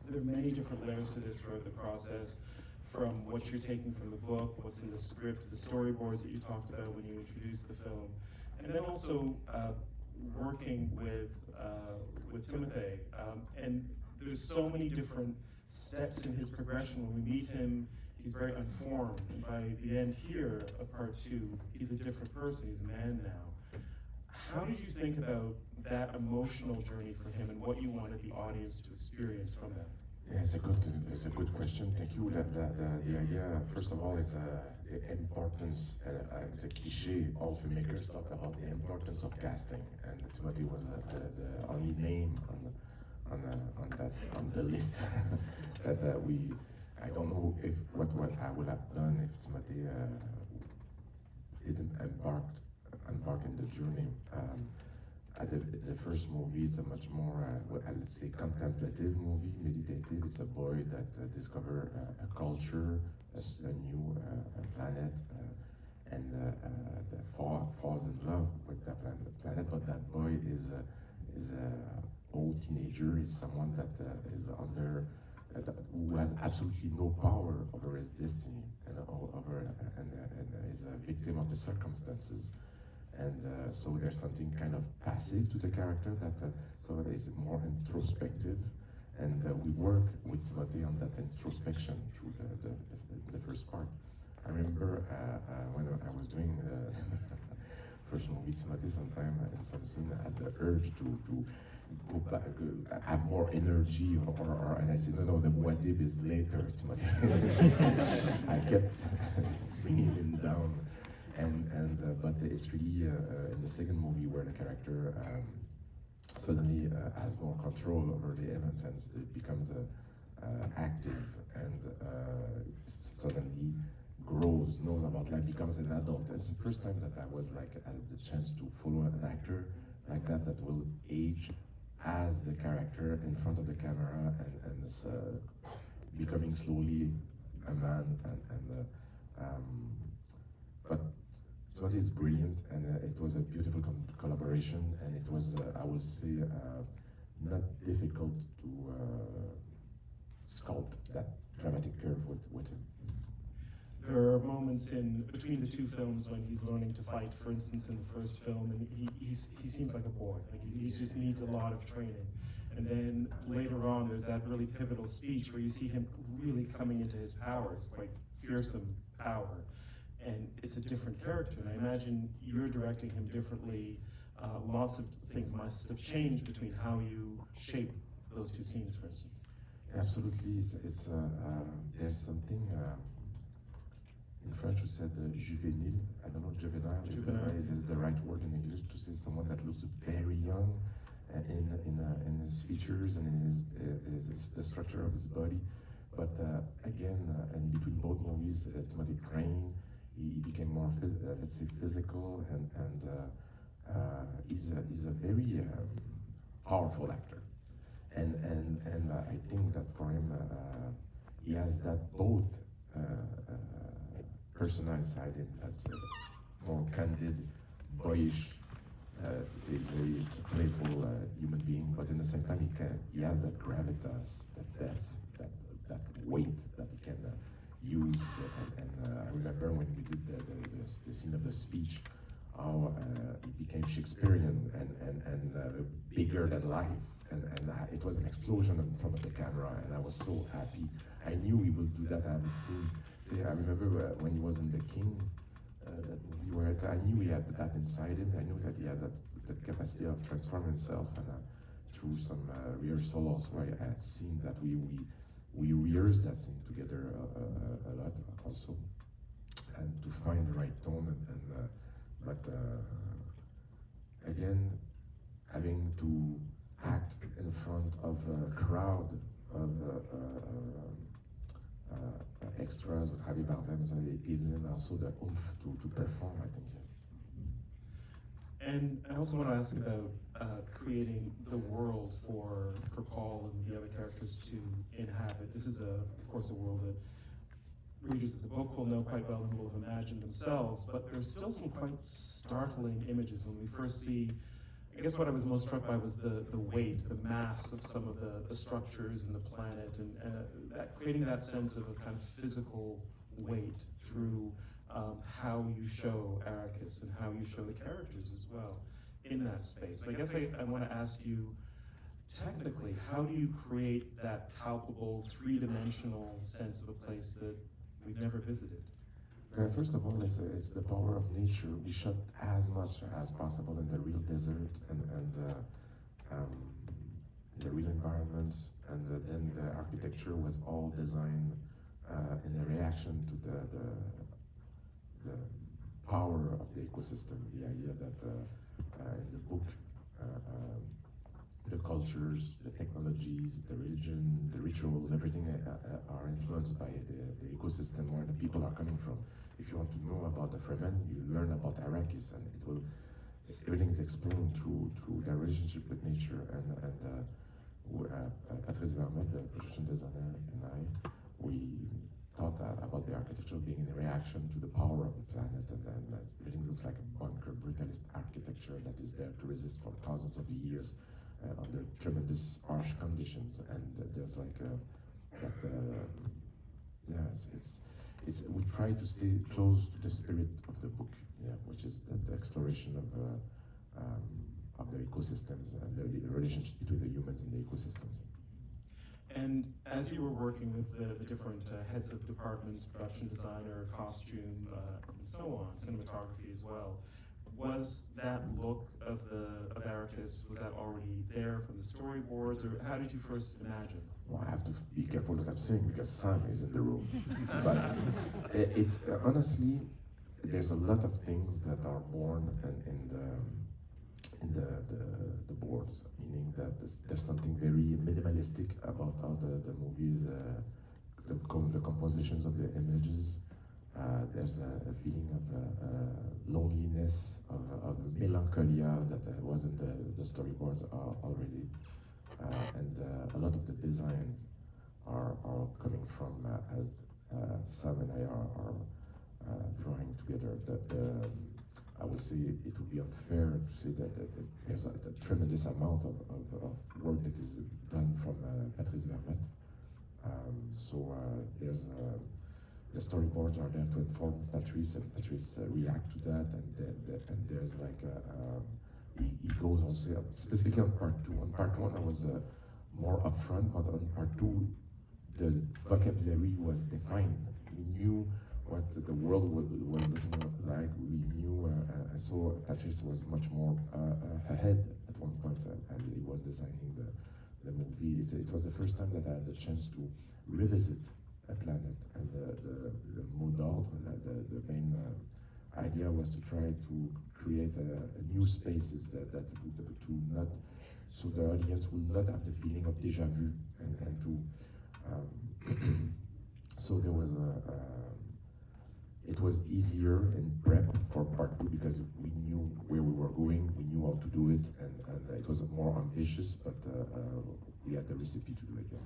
There are many different layers to this throughout the process, from what you're taking from the book, what's in the script, the storyboards that you talked about when you introduced the film, and then also working with Timothée. And there's so many different steps in his progression. When we meet him, he's very unformed, and by the end here of part two, he's a different person. He's a man now. How did you think about that emotional journey for him, and what you wanted the audience to experience from that? Yeah, it's a good question. Thank you. The idea, first of all, is the importance. It's a cliche. All filmmakers talk about the importance of casting, and Timothée was the only name on the list that we. I don't know if what I would have done if Timothée didn't embark in the journey. The first movie, it's a much more, let's say, contemplative movie, meditative. It's a boy that discovers a culture, a new planet, and falls in love with that planet. But that boy is a old teenager. Is someone that is under, who has absolutely no power over his destiny and is a victim of the circumstances. And so there's something kind of passive to the character that so it is more introspective, and we work with Timothée on that introspection through the first part. I remember when I was doing first movie Timothée, sometime in some scene I had the urge to go back, have more energy, and I said no, the Muad'Dib is later, Timothée. I kept bringing him down. But it's really in the second movie where the character suddenly has more control over the events, and it becomes active, and suddenly grows, knows about life, becomes an adult. It's the first time that I was like had the chance to follow an actor like that will age as the character in front of the camera, and is becoming slowly a man, but what is brilliant, and it was a beautiful collaboration, and it was, I would say, not difficult to sculpt that dramatic curve with him. There are moments in between the two films when he's learning to fight. For instance, in the first film, and he seems like a boy. Like he just needs a lot of training. And then later on, there's that really pivotal speech where you see him really coming into his power. It's quite fearsome power. And it's a different character, and I imagine you're directing him differently. Lots of things must have changed between how you shape those two scenes, for instance. Absolutely, it's there's something in French we said juvénile. I don't know, juvenile is the right word in English to say someone that looks very young in his features and in the structure of his body. But again, in between both movies, Timothée trained. He became more, let's say, physical, and he's a very powerful actor, and I think that for him, he has that both personal side in that more candid, boyish, he's very playful human being, but in the same time he has that gravitas, that depth, that weight that he can. Use I remember when we did the scene of the speech, how it became Shakespearean and bigger than life, and it was an explosion in front of the camera, and I was so happy. I knew he would do that. I haven't seen. I remember when he was in The King, that movie where I knew he had that inside him. I knew that he had that capacity of transforming himself, and through some rehearsal also, I had seen that we rehearsed that scene together a lot also, and to find the right tone, but again, having to act in front of a crowd of extras with Javier Bardem, so it gives him also the oomph to perform, I think. And I also want to ask about creating the world for Paul and the other characters to inhabit. This is, of course, a world that readers of the book will know quite well and will have imagined themselves, but there's still some quite startling images when we first see. I guess what I was most struck by was the weight, the mass of some of the structures and the planet, and creating that sense of a kind of physical weight through how you show Arrakis and how you show the characters as well in that space. I guess I want to ask you, technically, how do you create that palpable, three-dimensional sense of a place that we've never visited? First of all, it's the power of nature. We shot as much as possible in the real desert and the real environments, and then the architecture was all designed in a reaction to the power of the ecosystem. The idea that in the book, the cultures, the technologies, the religion, the rituals, everything are influenced by the ecosystem where the people are coming from. If you want to know about the Fremen, you learn about Arrakis, and everything is explained through their relationship with nature. And Patrice Vermette, the production designer, and I, we thought about the architecture being in reaction to the power of the planet, and that everything looks like a bunker, brutalist architecture that is there to resist for thousands of years under tremendous harsh conditions. And there's like we try to stay close to the spirit of the book, which is the exploration of the ecosystems and the relationship between the humans and the ecosystems. And as you were working with the different heads of departments, production designer, costume, and so on, cinematography as well, was that look of Arrakis, was that already there from the storyboards, or how did you first imagine? Well, I have to be careful what I'm saying because Sam is in the room. But it's honestly, there's a lot of things that are born in the boards, meaning that there's something very minimalistic about how the movies, the compositions of the images. There's a feeling of loneliness, of melancholia that was in the storyboards already. And a lot of the designs are coming from, as Sam and I are drawing together. I would say it would be unfair to say that there's a tremendous amount of work that is done from Patrice Vermette. There's the storyboards are there to inform Patrice, and Patrice react to that, and there's like he goes on, say, specifically on part two. On part one, I was more upfront, but on part two, the vocabulary was defined. We knew what the world was looking like. We knew, and so Patrice was much more ahead at one point as he was designing the movie. It was the first time that I had the chance to revisit a planet, and the mot d'ordre, the main idea was to try to create a new spaces that would to not, so the audience would not have the feeling of déjà vu, and to so there was it was easier in prep for part two because we knew where we were going, we knew how to do it, and it was more ambitious, but we had the recipe to do it.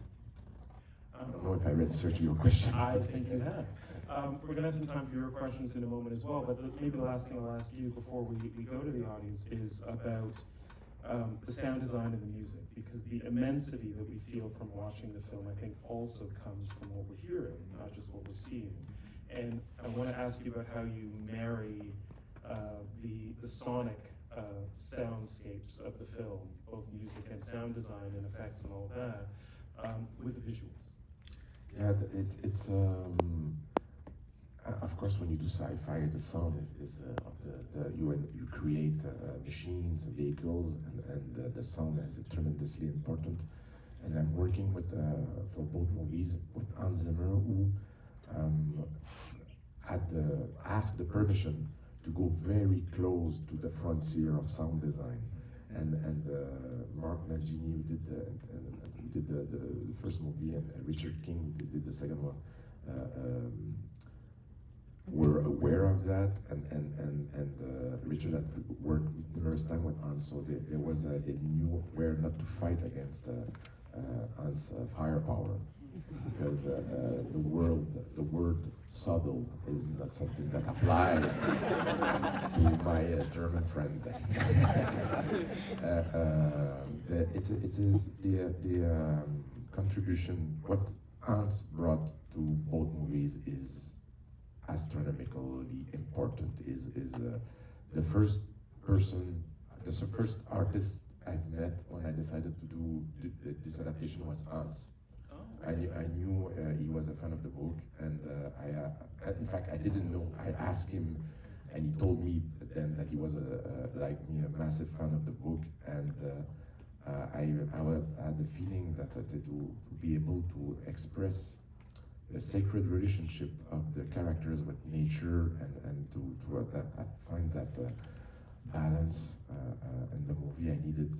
I don't know if I answered your question. I think you have. We're going to have some time for your questions in a moment as well, but maybe the last thing I'll ask you before we go to the audience is about the sound design and the music, because the immensity that we feel from watching the film, I think, also comes from what we're hearing, not just what we're seeing. And I want to ask you about how you marry the sonic soundscapes of the film, both music and sound design and effects and all of that, with the visuals. Yeah, it's of course when you do sci-fi, the sound is of you create machines, vehicles, and the sound is tremendously important. And I'm working with for both movies with Hans Zimmer, who asked the permission to go very close to the frontier of sound design. And Mark Mangini, who did the first movie, and Richard King did the second one, were aware of that, and Richard had worked numerous times with Hans, so they knew where not to fight against Hans' firepower, because the word subtle is not something that applies to my German friend. It is the contribution. What Hans brought to both movies is astronomically important. Is the first person, the first artist I've met when I decided to do this adaptation was Hans. I knew he was a fan of the book, and in fact, I didn't know. I asked him, and he told me then that he was like me, a massive fan of the book, and I had the feeling that to be able to express the sacred relationship of the characters with nature, and to that I find that balance in the movie. I needed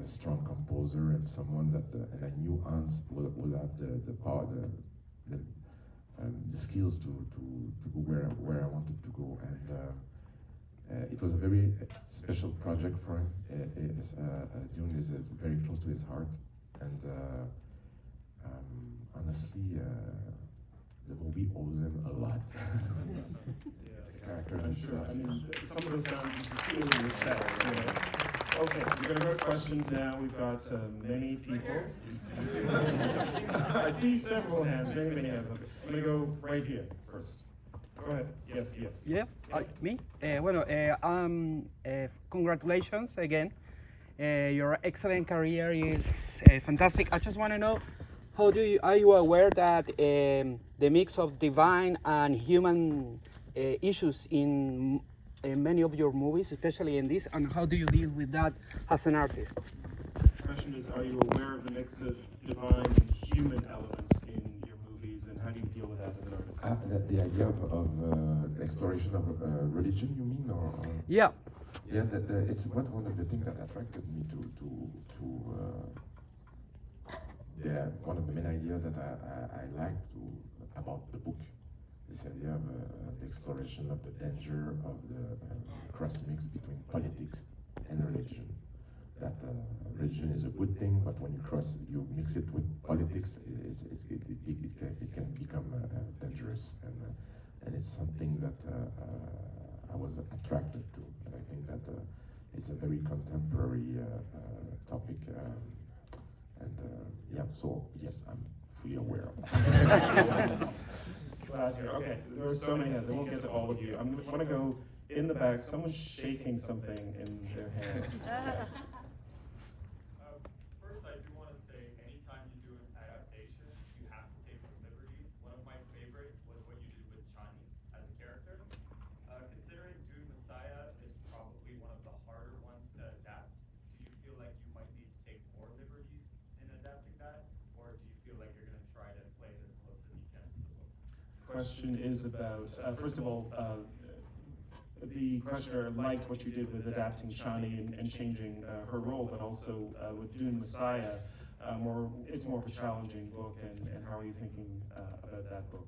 a strong composer and someone that, and I knew Hans will have the power, the skills to go where I wanted to go, and it was a very special project for him. Dune is very close to his heart, and honestly, the movie owes him a lot. Character I'm sure. I mean, some of those sounds you can feel in your chest, you know. Okay, we're going to go to questions now. We've got many people. I see several hands, many hands. Okay. I'm going to go right here first. Go ahead. Yes. Yeah, me? Congratulations again. Your excellent career is fantastic. I just want to know, are you aware that the mix of divine and human issues in many of your movies, especially in this, and how do you deal with that as an artist? The question is, are you aware of the mix of divine and human elements in your movies, and how do you deal with that as an artist? The idea of exploration of religion, you mean, or? Yeah. Yeah, it's one of the things that attracted me to one of the main ideas that I liked about the book. This idea of the exploration of the danger of the cross mix between politics and religion. That religion is a good thing, but when you mix it with politics, it can become dangerous, and it's something that I was attracted to, and I think that it's a very contemporary topic, and yeah. So yes, I'm fully aware of that. Glad to hear. Okay, there are so many hands. I won't get to all of you. I want to go in the back. Someone's shaking something in their hand. Yes. First, I do want to say, anytime you do an adaptation, you have to take some liberties. One of my favorite was what you did with Chani as a character. Considering Dune Messiah is probably one of the harder ones to adapt, do you feel like you might need to take more liberties in adapting that, or do you feel like you're going to try to play it as close as you can to the book? Question is about, first of all, the questioner liked what you did with adapting Chani and changing her role, but also with Dune Messiah, it's more of a challenging book, and how are you thinking about that book?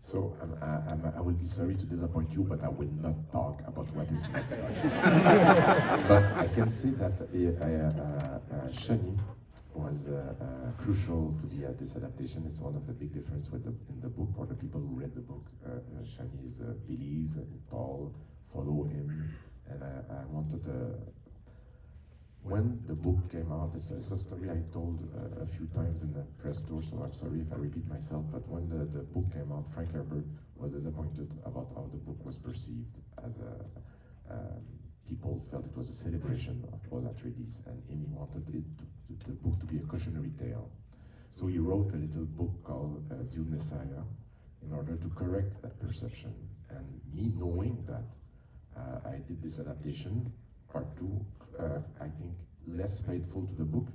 So I will be sorry to disappoint you, but I will not talk about what is not done. But I can say that Shani was crucial to this adaptation. It's one of the big differences in the book for the people who read the book. Shani believes in Paul, follow him, and I wanted when the book came out, it's a story I told a few times in the press tour, so I'm sorry if I repeat myself, but when the book came out, Frank Herbert was disappointed about how the book was perceived, as people felt it was a celebration of Paul Atreides, and he wanted the book to be a cautionary tale. So he wrote a little book called Dune Messiah in order to correct that perception. And me knowing that I did this adaptation, part two, I think less faithful to the book,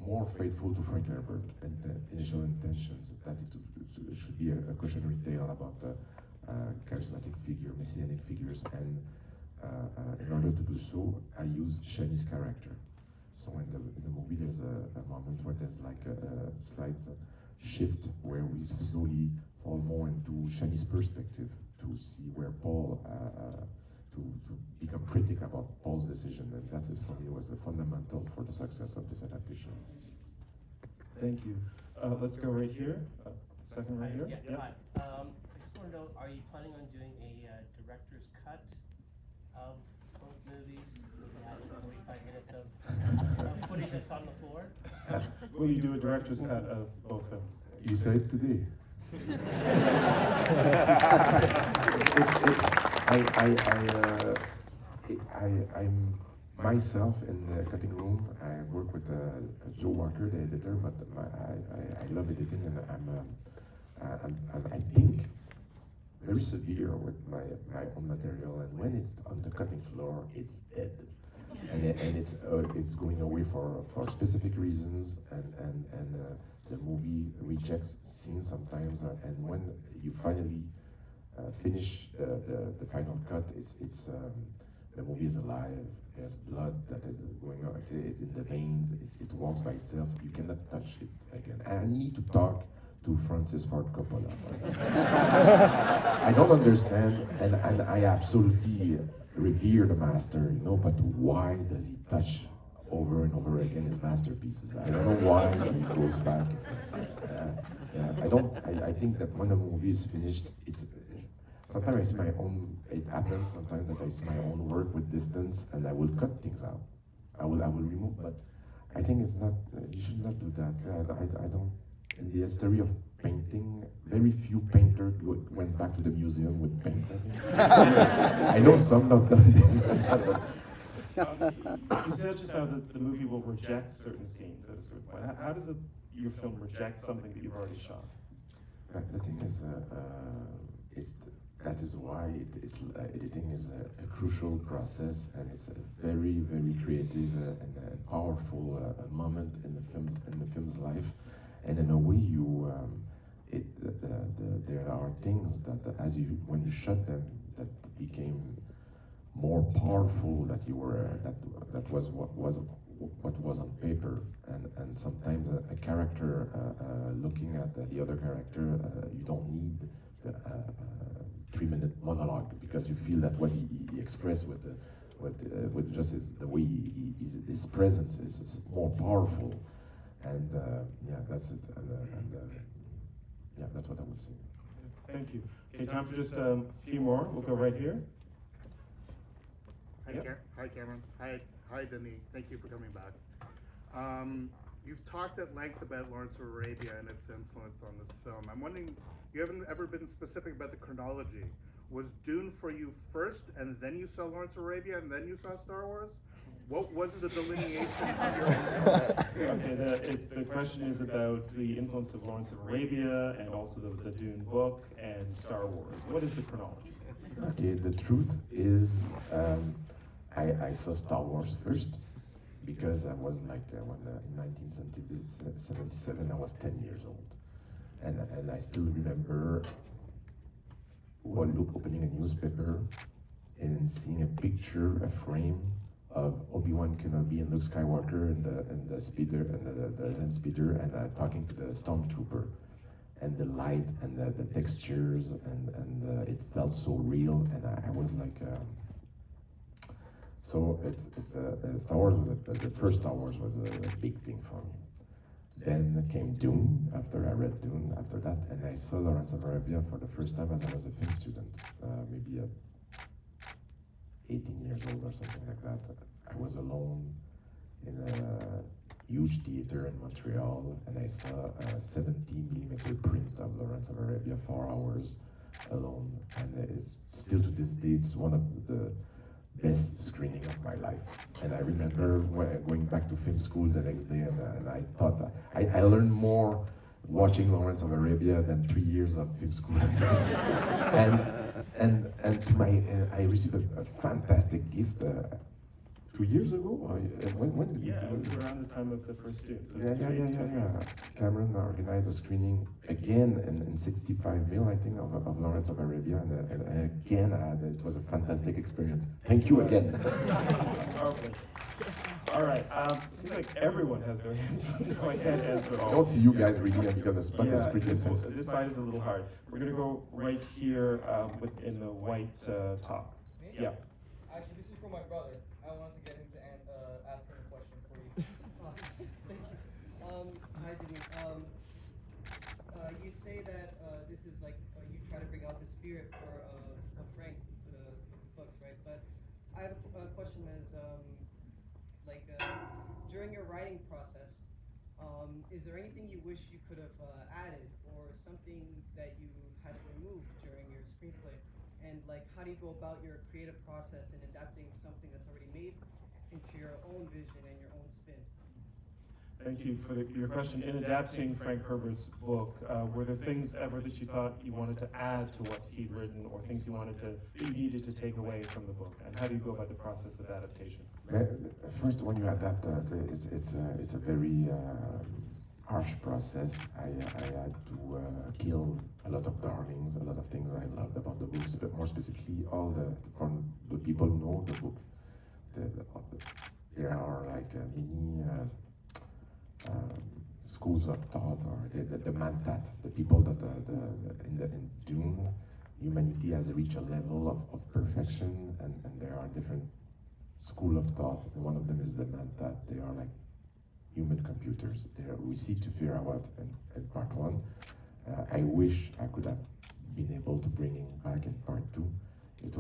more faithful to Frank Herbert and the initial intentions, that it should be a cautionary tale about charismatic figure, messianic figures, and in order to do so, I used Shani's character. So in the movie, there's a moment where there's like a slight shift where we slowly fall more into Shani's perspective to see where Paul, to become critical about Paul's decision, and that is for me was fundamental for the success of this adaptation. Thank you. Let's go right here. Second right here. Yeah. Hi. I just want to know, are you planning on doing a director's cut of both movies? Will you have 45 minutes of putting this on the floor? Will you do a director's cut of both films? You said it today. I'm myself in the cutting room. I work with Joe Walker, the editor, but I love editing, and I think very severe with my own material. And when it's on the cutting floor, it's dead, and it's going away for specific reasons, and the movie rejects scenes sometimes, and when you finally finish the final cut, it's the movie is alive. There's blood that is going on. It's in the veins. It walks by itself. You cannot touch it again. I need to talk to Francis Ford Coppola. I don't understand, and I absolutely revere the master, but why does he touch over and over again his masterpieces? I don't know why he goes back. I think that when a movie is finished, sometimes I see my own. It happens sometimes that I see my own work with distance, and I will cut things out. I will remove, but I think it's not. You should not do that. I don't. In the history of painting, very few painters went back to the museum with paint. I know some not done. You said just now that the movie will reject certain scenes at a certain point. How does your film reject something that you've already shot? The thing is, that is why editing is a crucial process, and it's a very, very creative and powerful moment in the film's life. And in a way, there are things that when you shot them, that became more powerful that was what was on paper, and sometimes a character looking at the other character, you don't need the 3-minute monologue, because you feel that what he expressed with just the way his presence is more powerful, and that's it, and that's what I would say. Thank you. Okay, time for just a few more. We'll go right here. Hi, Cameron. Hi, Denis. Thank you for coming back. You've talked at length about Lawrence of Arabia and its influence on this film. I'm wondering, you haven't ever been specific about the chronology. Was Dune for you first, and then you saw Lawrence of Arabia, and then you saw Star Wars? What was the delineation of your Okay, the question is about the influence of Lawrence of Arabia and also the Dune book and Star Wars. What is the chronology? Okay, the truth is, I saw Star Wars first, because I was like, when in 1977, I was 10 years old. And I still remember opening a newspaper and seeing a picture, a frame of Obi-Wan Kenobi and Luke Skywalker and the speeder and the land speeder, and talking to the stormtrooper, and the light and the textures, and it felt so real, and I was like, so Star Wars the first Star Wars was a big thing for me. Then came Dune, after I read Dune, after that, and I saw Lawrence of Arabia for the first time as I was a film student, maybe 18 years old or something like that. I was alone in a huge theater in Montreal, and I saw a 70mm print of Lawrence of Arabia, 4 hours alone, and still to this day, it's one of the best screening of my life. And I remember going back to film school the next day, and I thought I learned more watching Lawrence of Arabia than 3 years of film school. and I received a fantastic gift 2 years ago. When did Yeah, it was around the time of the first Dune. So yeah. Cameron organized a screening again in 65mm, I think, of Lawrence of Arabia, and again, it was a fantastic experience. Thank you again. Okay. All right. Seems like everyone has their hands up. No, I can't answer all. I don't see you guys reading it because the spot is pretty this expensive. side is a little hard. We're gonna go right here in the white top. Me? Yeah. Actually, this is for my brother. I wanted to get him to ask him a question for you. Thank you. Hi, Denis. You say that this is like you try to bring out the spirit of Frank for the books, right? But I have a question: is during your writing process, Is there anything you wish you could have added, or something that you had removed during your screenplay? And like, how do you go about your creative process in adapting something that's already made into your own vision and your own spin? Thank you for your question. In adapting Frank Herbert's book, were there things ever that you thought you wanted to add to what he'd written, or things that you needed to take away from the book? And how do you go about the process of adaptation? First, when you adapt, it's a very harsh process. I had to kill a lot of darlings, a lot of things I loved about the books, but more specifically, from the people who know the book. There are like many schools of thought, or the Mantat, the people that in Dune, humanity has reached a level of perfection, and there are different school of thought, and one of them is the Mantat. They are like human computers. We seek to figure out in part one. I wish I could have been able to bring it back in part two. It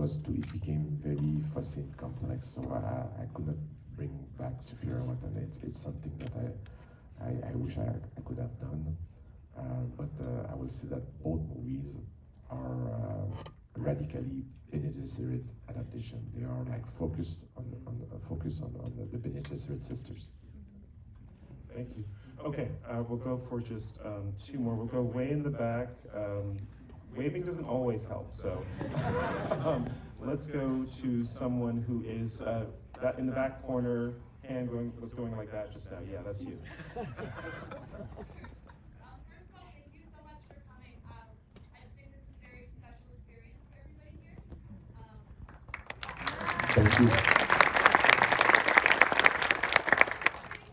became very fussy and complex, so I could not bring back to figure out, and it's something that I wish I could have done. But I will say that both movies are radically Bene Gesserit adaptation. They are like focused on the Bene Gesserit sisters. Thank you. Okay, we'll go for just two more. We'll go way in the back. Waving doesn't always help, so let's go to someone who is that in the back corner. Hand was going like that just now. Yeah, that's you. First of all, thank you so much for coming. I think this is a very special experience for everybody here. Thank you. Maybe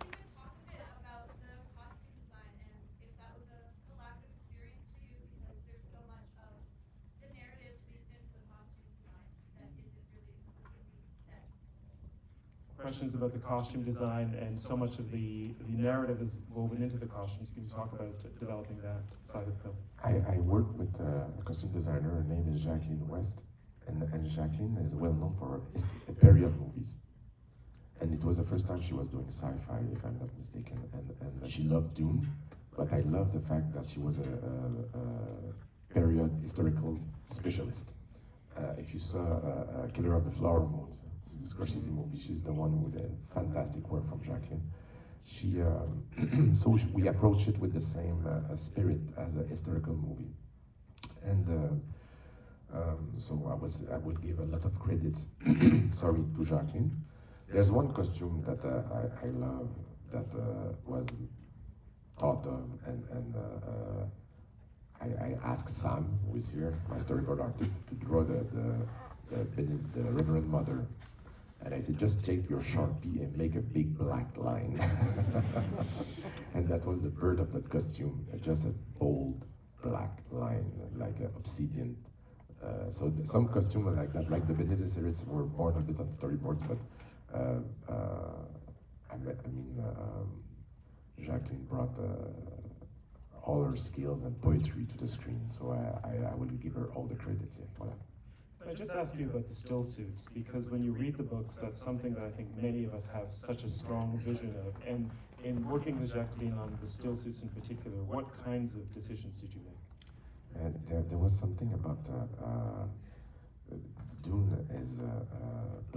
you could talk a bit about the costume design and if that was a collaborative experience for you, because there's so much of the narrative weaved into the costume design that isn't really explicitly said. Questions about the costume design, and so much of the narrative is woven into the costumes. Can you talk about developing that side of the film? I worked with a costume designer. Her name is Jacqueline West, and Jacqueline is well known for her period movies. And it was the first time she was doing sci-fi, if I'm not mistaken. And she loved Dune, but I love the fact that she was a period historical specialist. If you saw Killer of the Flower Moons, this Scorsese movie, she's the one with the fantastic work from Jacqueline. We approached it with the same spirit as a historical movie. And so I would give a lot of credits, sorry, to Jacqueline. There's one costume that I love that was thought of, and I asked Sam, who is here, my storyboard artist, to draw the Reverend Mother. And I said, just take your Sharpie and make a big black line. And that was the bird of that costume, just a bold black line, like obsidian. So some costumes were like that, like the Bene Gesserits were born a bit on storyboards, but Jacqueline brought all her skills and poetry to the screen, so I will give her all the credits. Yeah, voilà. I just ask you about the still suits, because when you read the books, that's something that I think many of us have such a strong vision of. And in working with Jacqueline on the still suits in particular, what kinds of decisions did you make? There was something about Dune is a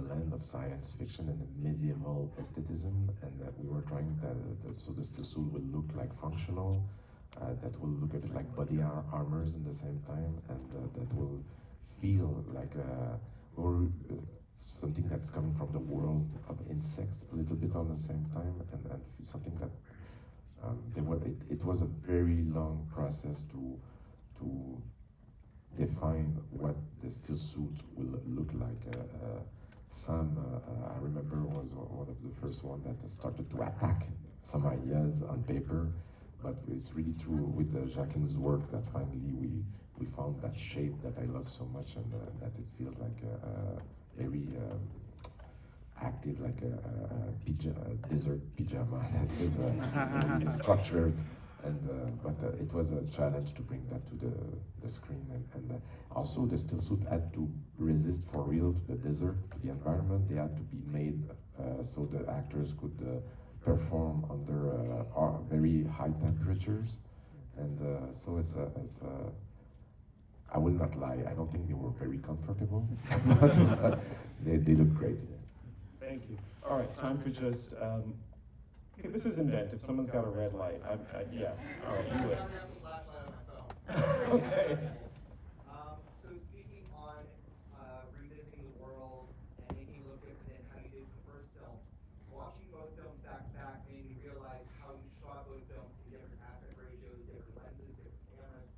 blend of science fiction and medieval aestheticism, and that we were trying so the still suit will look like functional, that will look a bit like body armors in the same time, and that will feel like something that's coming from the world of insects a little bit on the same time, and something that it was a very long process to define what the still suit will look like. Sam, I remember, was one of the first one that started to attack some ideas on paper, but it's really true with Jacqueline's work that finally we found that shape that I love so much, and that it feels like very active, like a desert pajama that is structured. But it was a challenge to bring that to the screen, and also the still suit had to resist for real to the desert, to the environment. They had to be made so the actors could perform under very high temperatures, and so I will not lie, I don't think they were very comfortable, but they look great. Thank you. All right, time for just, okay, this is inventive. Someone's got a red light. Yeah, all right, you win. Okay. So speaking on revisiting the world and making it look different than how you did the first film, watching both films back to back made me realize how you shot both films in different aspect ratios, different lenses, different cameras,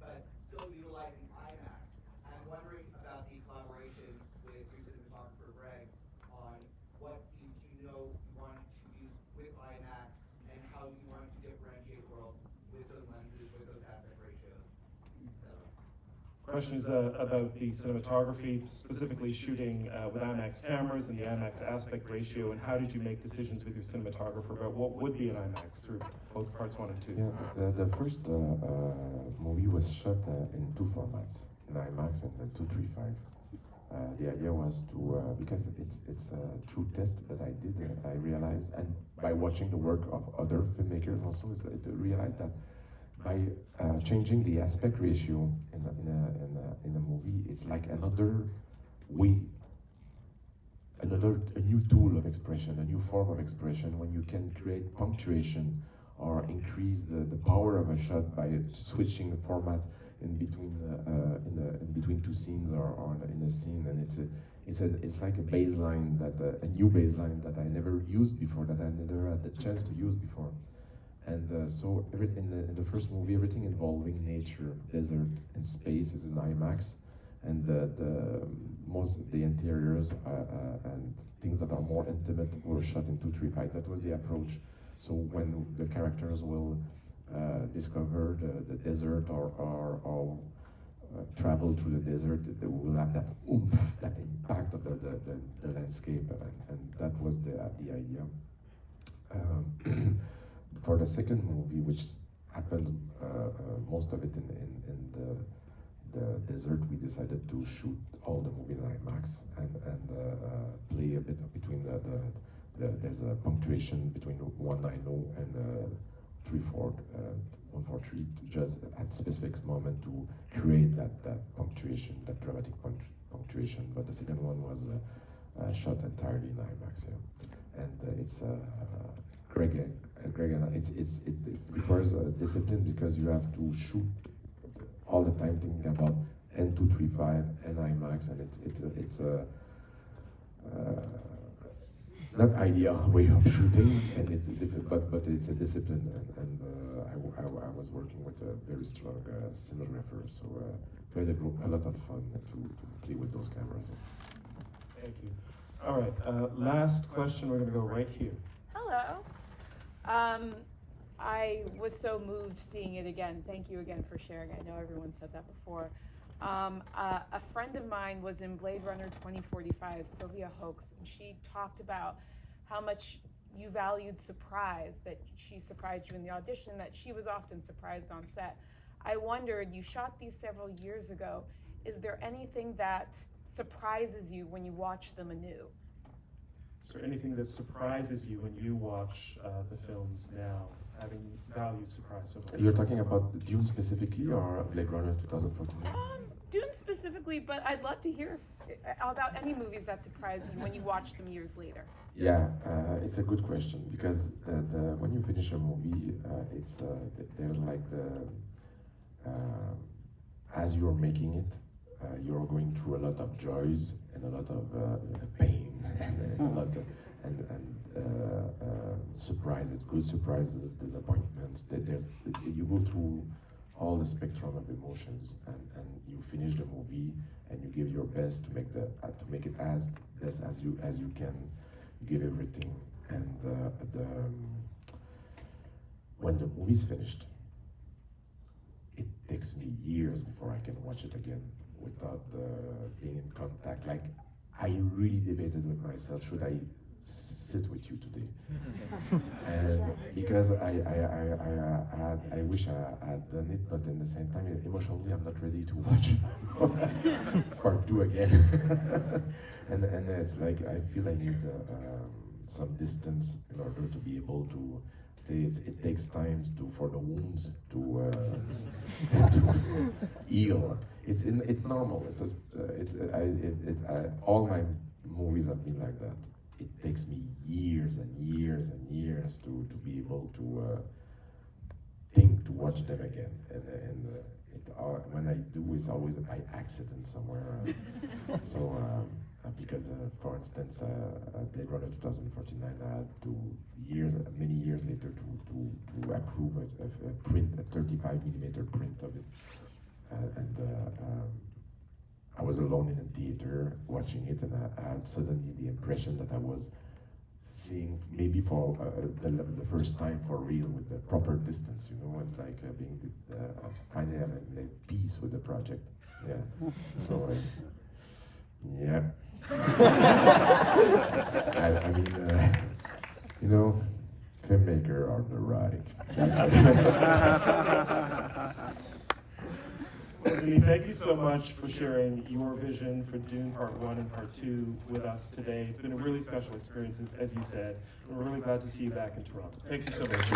but still utilizing IMAX. I'm wondering about the collaboration with your cinematographer Greg on what scenes you know you wanted to use with IMAX and how you wanted to differentiate the world with those lenses, with those aspect ratios. Question is about the cinematography, specifically shooting with IMAX cameras and the IMAX aspect ratio, and how did you make decisions with your cinematographer about what would be an IMAX through both parts 1 and 2? Yeah, the first movie was shot in two formats, in IMAX and the 235. The idea was to, because it's a true test that I did, I realized, and by watching the work of other filmmakers also, is to realize that by changing the aspect ratio in a movie, it's like another way, a new tool of expression, a new form of expression, when you can create punctuation or increase the power of a shot by switching the format in between two scenes or in a scene, and it's like a baseline a new baseline that I never used before, that I never had the chance to use before. And so in the first movie, everything involving nature, desert, and space is in IMAX, and most of the interiors and things that are more intimate were shot in 235. That was the approach. So when the characters will discover the desert or travel through the desert, they will have that oomph, that impact of the landscape, and that was the idea. For the second movie, which happened most of it in the desert, we decided to shoot all the movie in IMAX and play a bit between there's a punctuation between 190 and 143, just at specific moment to create that punctuation, that dramatic punctuation. But the second one was shot entirely in IMAX, yeah. And it's Greg and it requires discipline, because you have to shoot all the time thinking about N235 and IMAX, and it's a not ideal way of shooting, and it's different, but it's a discipline, and I was working with a very strong cinematographer, so we had a lot of fun to play with those cameras. Thank you. All right, last question, we're going to go right here. Hello. I was so moved seeing it again. Thank you again for sharing. I know everyone said that before. A friend of mine was in Blade Runner 2045, Sylvia Hoeks, and she talked about how much you valued surprise, that she surprised you in the audition, that she was often surprised on set. I wondered, you shot these several years ago, is there anything that surprises you when you watch them anew? Is there anything that surprises you when you watch the films now, having valued surprise so far? You're talking about Dune specifically, or Blade Runner 2049? Dune specifically, but I'd love to hear about any movies that surprised you when you watch them years later. Yeah, it's a good question, because when you finish a movie, there's like as you're making it, you're going through a lot of joys and a lot of pain and a lot of, surprises, good surprises, disappointments. You go through all the spectrum of emotions, and you finish the movie and you give your best to make it as best as you can. You give everything, and when the movie's finished, it takes me years before I can watch it again without being in contact. Like, I really debated with myself, should I sit with you today? And because I wish I had done it, but at the same time, emotionally, I'm not ready to watch part 2 again. and it's like, I feel I need some distance in order to be able to. It takes time for the wounds to, to heal. It's normal. All my movies have been like that. It takes me years and years and years to be able to think to watch them again. And when I do, it's always by accident somewhere. Because, for instance, Blade Runner 2049, I had many years later, to approve a print, a 35mm print of it. I was alone in a theater watching it, and I had suddenly the impression that I was seeing, maybe for the first time for real, with the proper distance, you know, and like finally having peace with the project. Yeah. So, yeah. I mean, you know, filmmaker are neurotic. Well, Denis, thank you so much for sharing your vision for Dune Part 1 and Part 2 with us today. It's been a really special experience, as you said. We're really glad to see you back in Toronto. Thank you so much.